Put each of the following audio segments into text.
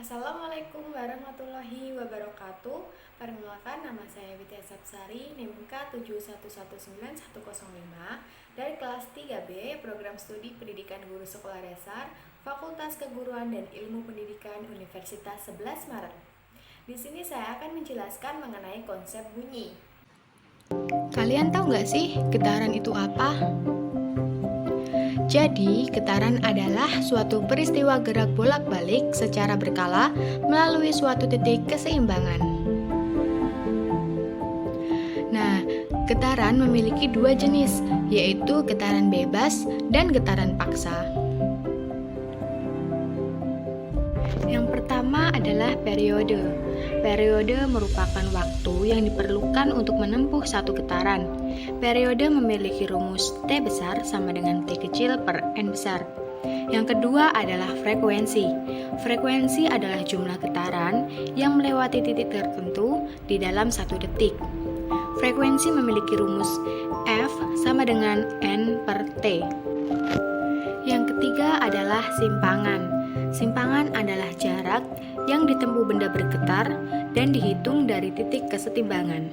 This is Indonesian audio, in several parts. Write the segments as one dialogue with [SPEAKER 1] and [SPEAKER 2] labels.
[SPEAKER 1] Assalamualaikum warahmatullahi wabarakatuh. Perkenalkan, nama saya Widya Sapsari, NIM K7119105 dari kelas 3B, Program Studi Pendidikan Guru Sekolah Dasar, Fakultas Keguruan dan Ilmu Pendidikan Universitas 11 Maret. Di sini saya akan menjelaskan mengenai konsep bunyi.
[SPEAKER 2] Kalian tahu nggak sih getaran itu apa? Jadi, getaran adalah suatu peristiwa gerak bolak-balik secara berkala melalui suatu titik keseimbangan. Nah, getaran memiliki dua jenis, yaitu getaran bebas dan getaran paksa. Yang pertama adalah periode. Periode merupakan waktu yang diperlukan untuk menempuh satu getaran. Periode memiliki rumus T besar sama dengan T kecil per N besar. Yang kedua adalah frekuensi. Frekuensi adalah jumlah getaran yang melewati titik tertentu di dalam satu detik. Frekuensi memiliki rumus F sama dengan N per T. Yang ketiga adalah simpangan. Simpangan adalah jarak yang ditempuh benda bergetar dan dihitung dari titik kesetimbangan.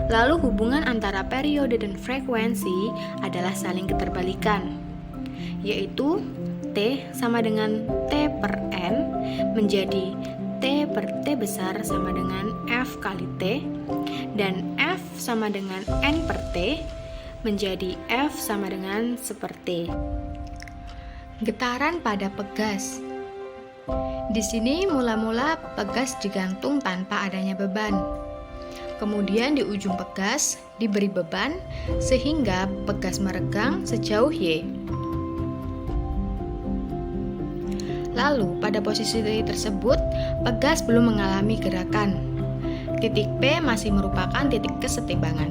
[SPEAKER 2] Lalu hubungan antara periode dan frekuensi adalah saling keterbalikan, yaitu T sama dengan T per N menjadi T per T besar sama dengan F kali T, dan F sama dengan N per T menjadi F sama dengan seperti. Getaran pada pegas. Di sini mula-mula pegas digantung tanpa adanya beban. Kemudian di ujung pegas diberi beban sehingga pegas meregang sejauh Y. Lalu pada posisi tersebut pegas belum mengalami gerakan. Titik P masih merupakan titik kesetimbangan.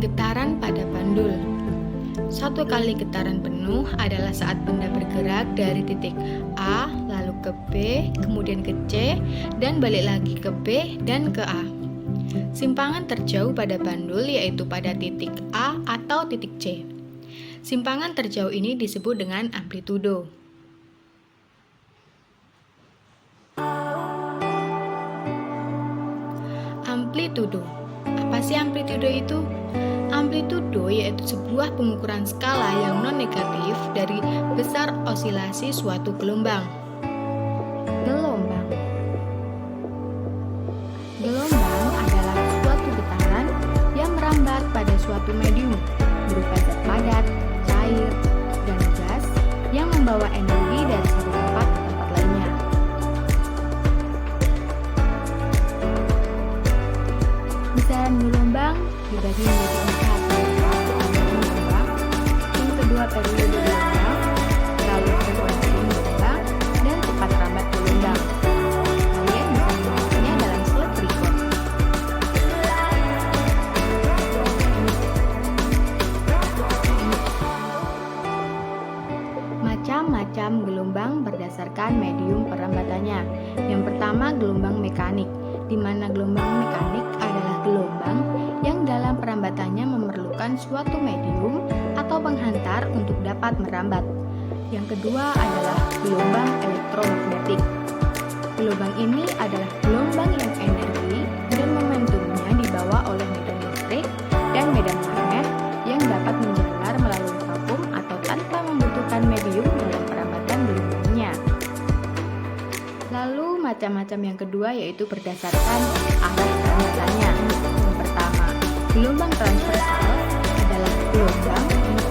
[SPEAKER 2] Getaran pada bandul. Satu kali getaran penuh adalah saat benda bergerak dari titik A lalu ke B, kemudian ke C, dan balik lagi ke B dan ke A. Simpangan terjauh pada bandul yaitu pada titik A atau titik C. Simpangan terjauh ini disebut dengan amplitudo. Amplitudo. Apa sih amplitudo itu? Amplitudo yaitu sebuah pengukuran skala yang non-negatif dari besar osilasi suatu gelombang. Gelombang adalah suatu getaran yang merambat pada suatu medium berupa zat padat, cair, dan gas yang membawa energi dari satu tempat ke tempat lainnya. Besaran gelombang dibagi menjadi empat, gelombang, yang kedua periode gelombang, lalu frekuensi gelombang, dan cepat rambat gelombang. Kalian bisa melihatnya dalam slide berikut. Macam-macam gelombang berdasarkan medium perambatannya. Yang pertama gelombang mekanik, di mana gelombang mekanik adalah gelombang yang dalam perambatannya memerlukan suatu medium atau penghantar untuk dapat merambat. Yang kedua adalah gelombang elektromagnetik. Gelombang ini adalah gelombang yang energi dan momentumnya dibawa oleh medan listrik dan medan magnet yang dapat menjalar melalui vakum atau tanpa membutuhkan medium dalam perambatan gelombangnya. Lalu macam-macam yang kedua yaitu berdasarkan arah perambatannya. Yang pertama, gelombang transversal adalah gelombang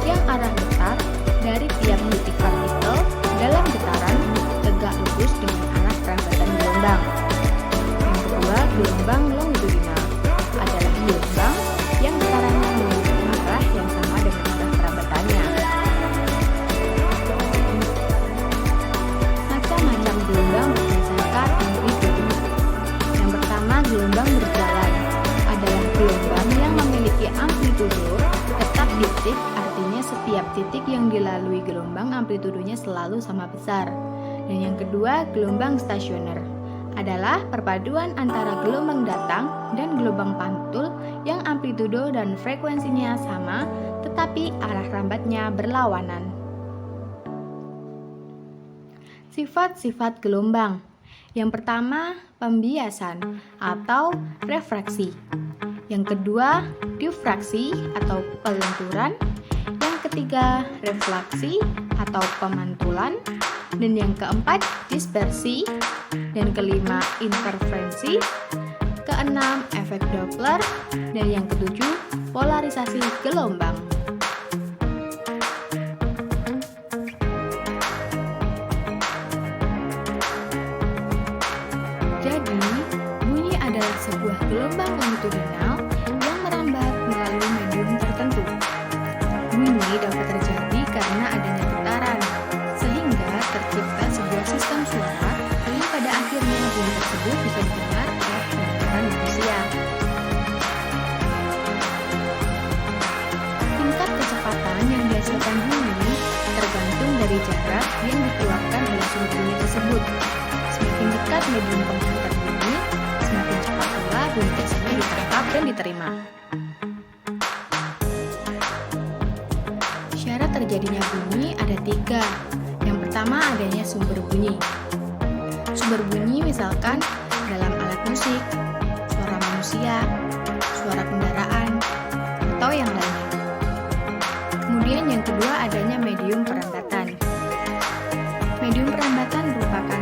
[SPEAKER 2] yang arah getar dari tiap titik partikel dalam getaran tegak lurus dengan arah perambatan gelombang. Yang kedua, gelombang longitudinal adalah gelombang yang getarannya memiliki arah yang sama dengan arah perambatannya. Macam-macam gelombang berdasarkan amplitudo. Yang pertama, gelombang berjalan adalah gelombang yang memiliki amplitudo tetap di titik, artinya setiap titik yang dilalui gelombang amplitudonya selalu sama besar. Dan yang kedua, gelombang stasioner adalah perpaduan antara gelombang datang dan gelombang pantul yang amplitudo dan frekuensinya sama tetapi arah rambatnya berlawanan. Sifat-sifat gelombang. Yang pertama, pembiasan atau refraksi. Yang kedua, difraksi atau pelenturan. Yang ketiga, refleksi atau pemantulan. Dan yang keempat, dispersi. Dan kelima, interferensi. Keenam, efek Doppler. Dan yang ketujuh, polarisasi gelombang. Jadi, bunyi adalah sebuah gelombang longitudinal yang merambat melalui medium tertentu. Bunyi dapat terjadi karena adanya getaran, sehingga tercipta sebuah sistem suara yang pada akhirnya bunyi tersebut bisa didengar oleh kebanyakan manusia. Tingkat kecepatan yang dihasilkan bunyi tergantung dari jarak yang dikeluarkan oleh sumber bunyi tersebut. Semakin dekat medium penghantar bunyi, semakin cepat pula bunyi tersebut ditangkap dan diterima. Syarat terjadinya bunyi ada 3. Yang pertama, adanya sumber bunyi. Sumber bunyi misalkan dalam alat musik, suara manusia, suara kendaraan, atau yang lainnya. Kemudian yang kedua, adanya medium perambatan. Medium perambatan merupakan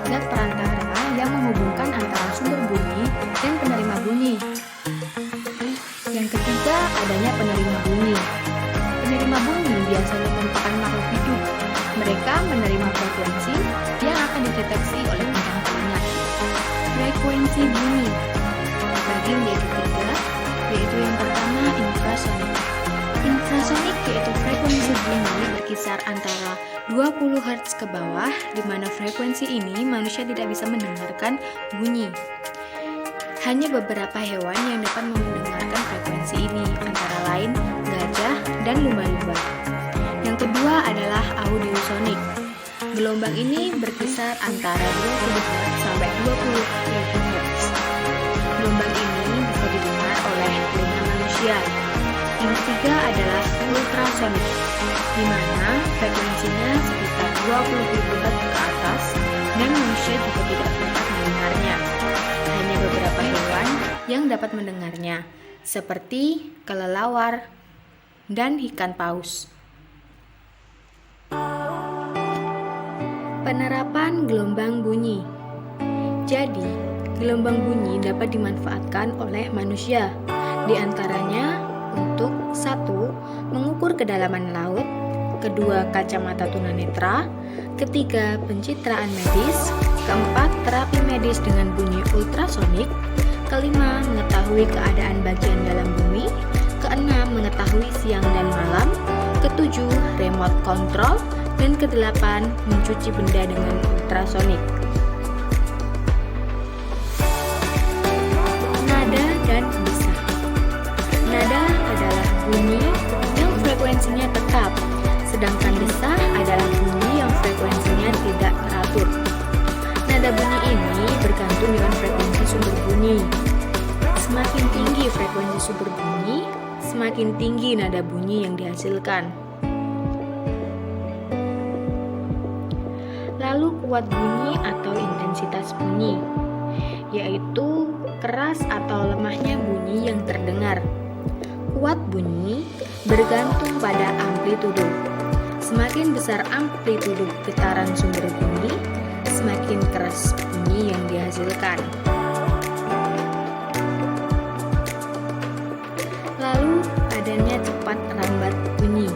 [SPEAKER 2] zat perantara yang menghubungkan antara sumber bunyi dan penerima bunyi. Yang ketiga, adanya penerima bunyi. Penerima bunyi biasanya merupakan makhluk hidup. Mereka menerima frekuensi yang akan dideteksi oleh indera telinga. Frekuensi bunyi terbagi menjadi 3, yaitu yang pertama infrasonik. Infrasonik yaitu frekuensi bunyi berkisar antara 20 Hz ke bawah, di mana frekuensi ini manusia tidak bisa mendengarkan bunyi. Hanya beberapa hewan yang dapat mendengarkan frekuensi ini, antara lain gajah dan lumba-lumba. Yang kedua adalah audiosonik. Gelombang ini berkisar antara 20 Hz sampai 20 kHz. Gelombang ini bisa didengar oleh telinga manusia. Yang ketiga adalah ultrasonik, di mana frekuensinya sekitar 20 kHz ke atas dan manusia juga tidak dapat mendengarnya. Hanya beberapa hewan yang dapat mendengarnya, seperti kelelawar dan ikan paus. Penerapan gelombang bunyi. Jadi, gelombang bunyi dapat dimanfaatkan oleh manusia, di antaranya untuk 1. Mengukur kedalaman laut, kedua kacamata tunanetra, ketiga pencitraan medis, keempat terapi medis dengan bunyi ultrasonik, kelima mengetahui keadaan bagian dalam bumi, keenam mengetahui siang dan malam, ketujuh remote control, dan kedelapan mencuci benda dengan ultrasonik. Nada dan desah. Nada adalah bunyi yang frekuensinya tetap, sedangkan desah adalah bunyi yang frekuensinya tidak teratur. Nada bunyi ini bergantung dengan frekuensi sumber bunyi. Semakin tinggi frekuensi sumber bunyi, semakin tinggi nada bunyi yang dihasilkan. Lalu kuat bunyi atau intensitas bunyi, yaitu keras atau lemahnya bunyi yang terdengar. Kuat bunyi bergantung pada amplitudo. Semakin besar amplitudo getaran sumber bunyi, semakin keras bunyi yang dihasilkan. Lalu adanya cepat rambat bunyi.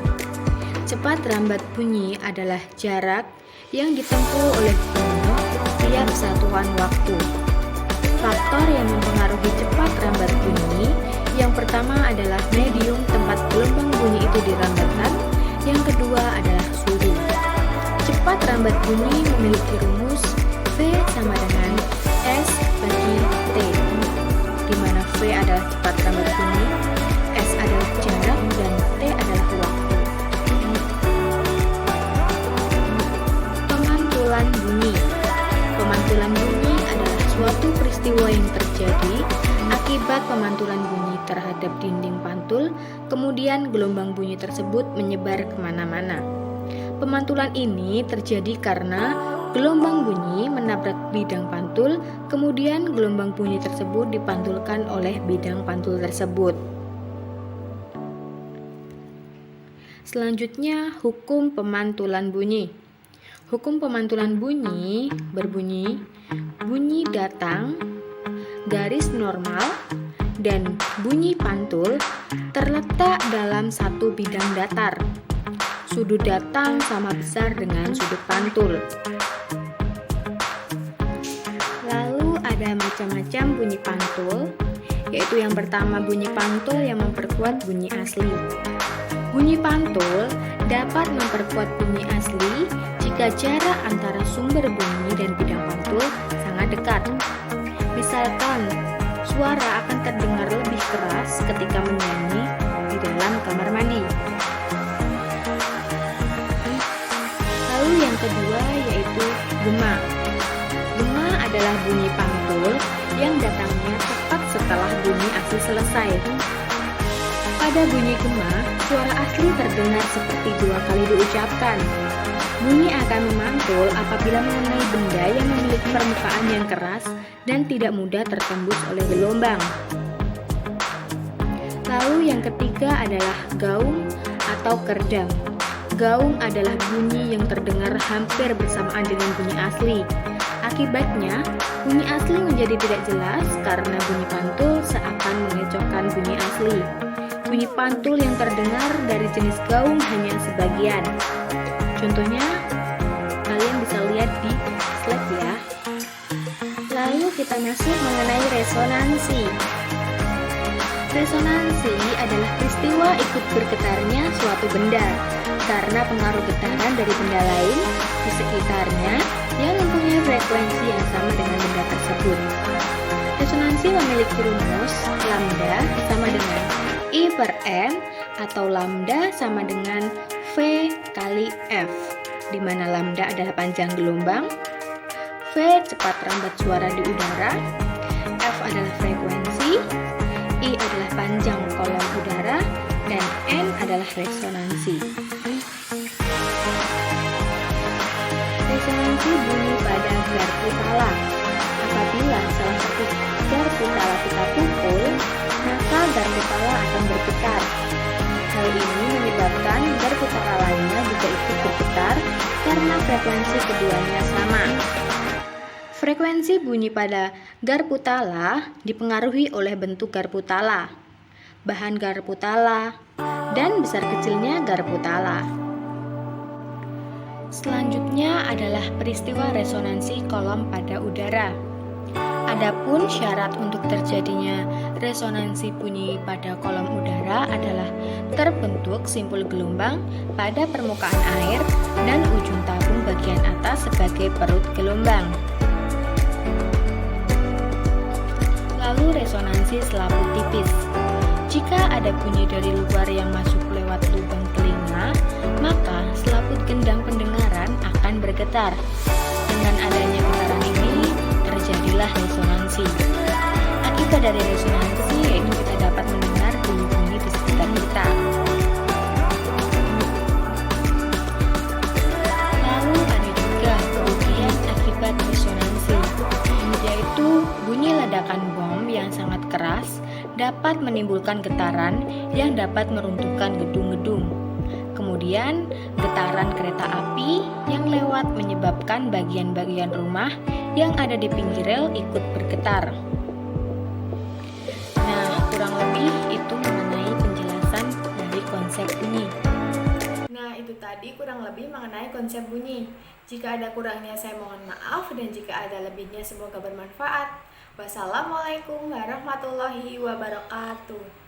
[SPEAKER 2] Cepat rambat bunyi adalah jarak yang ditempuh oleh bunyi tiap satuan waktu. Faktor yang mempengaruhi cepat rambat bunyi, yang pertama adalah medium tempat gelombang bunyi itu dirambatkan, yang kedua adalah suhu. Cepat rambat bunyi memiliki rumus V sama dengan S bagi T, di mana V adalah cepat rambat bunyi, S adalah jarak, dan T adalah waktu. Pemantulan bunyi. Pemantulan bunyi adalah suatu peristiwa yang terjadi akibat pemantulan bunyi terhadap dinding pantul, kemudian gelombang bunyi tersebut menyebar kemana-mana. Pemantulan ini terjadi karena Gelombang bunyi menabrak bidang pantul, kemudian gelombang bunyi tersebut dipantulkan oleh bidang pantul tersebut. Selanjutnya, hukum pemantulan bunyi. Hukum pemantulan bunyi berbunyi, bunyi datang, garis normal, dan bunyi pantul terletak dalam satu bidang datar. Sudut datang sama besar dengan sudut pantul. Lalu ada macam-macam bunyi pantul, yaitu yang pertama bunyi pantul yang memperkuat bunyi asli. Bunyi pantul dapat memperkuat bunyi asli jika jarak antara sumber bunyi dan bidang pantul sangat dekat. Misalkan, suara akan terdengar lebih keras ketika menyanyi di dalam kamar mandi. Lalu yang kedua yaitu gema. Gema adalah bunyi pantul yang datangnya tepat setelah bunyi asli selesai. Pada bunyi gema, suara asli terdengar seperti dua kali diucapkan. Bunyi akan memantul apabila mengenai benda yang memiliki permukaan yang keras dan tidak mudah tertembus oleh gelombang. Lalu yang ketiga adalah gaung atau kerdam. Gaung adalah bunyi yang terdengar hampir bersamaan dengan bunyi asli. Akibatnya, bunyi asli menjadi tidak jelas karena bunyi pantul seakan mengecokkan bunyi asli. Bunyi pantul yang terdengar dari jenis gaung hanya sebagian. Contohnya, kalian bisa lihat di slide ya. Lalu kita masuk mengenai resonansi. Resonansi adalah peristiwa ikut bergetarnya suatu benda karena pengaruh getaran dari benda lain di sekitarnya yang mempunyai frekuensi yang sama dengan benda tersebut. Resonansi memiliki rumus lambda sama dengan I per M atau lambda sama dengan V kali F, di mana lambda adalah panjang gelombang, V cepat rambat suara di udara, F adalah frekuensi, I adalah panjang kolom udara, dan N adalah resonansi. Resonansi bunyi pada gar putala. Apabila salah satu gar putala kita pukul, maka gar putala akan bergetar. Hal ini menyebabkan gar putala lainnya juga ikut bergetar karena frekuensi keduanya sama. Frekuensi bunyi pada gar putala dipengaruhi oleh bentuk gar putala, bahan gar putala, dan besar kecilnya gar putala. Selanjutnya adalah peristiwa resonansi kolom pada udara. Adapun syarat untuk terjadinya resonansi bunyi pada kolom udara adalah terbentuk simpul gelombang pada permukaan air dan ujung tabung bagian atas sebagai perut gelombang. Lalu resonansi selaput tipis. Jika ada bunyi dari luar yang masuk lewat lubang telinga, maka selaput gendang pendengaran akan bergetar. Dengan adanya getaran ini, terjadilah resonansi. Akibat dari resonansi yaitu kita dapat mendengar bunyi-bunyi di sekitar kita. Lalu ada juga kerugian akibat resonansi, yaitu bunyi ledakan bom yang sangat keras dapat menimbulkan getaran yang dapat meruntuhkan gedung-gedung. Kemudian, getaran kereta api yang lewat menyebabkan bagian-bagian rumah yang ada di pinggir rel ikut bergetar. Nah, kurang lebih itu mengenai penjelasan dari konsep bunyi.
[SPEAKER 1] Nah, itu tadi kurang lebih mengenai konsep bunyi. Jika ada kurangnya saya mohon maaf, dan jika ada lebihnya semoga bermanfaat. Wassalamualaikum warahmatullahi wabarakatuh.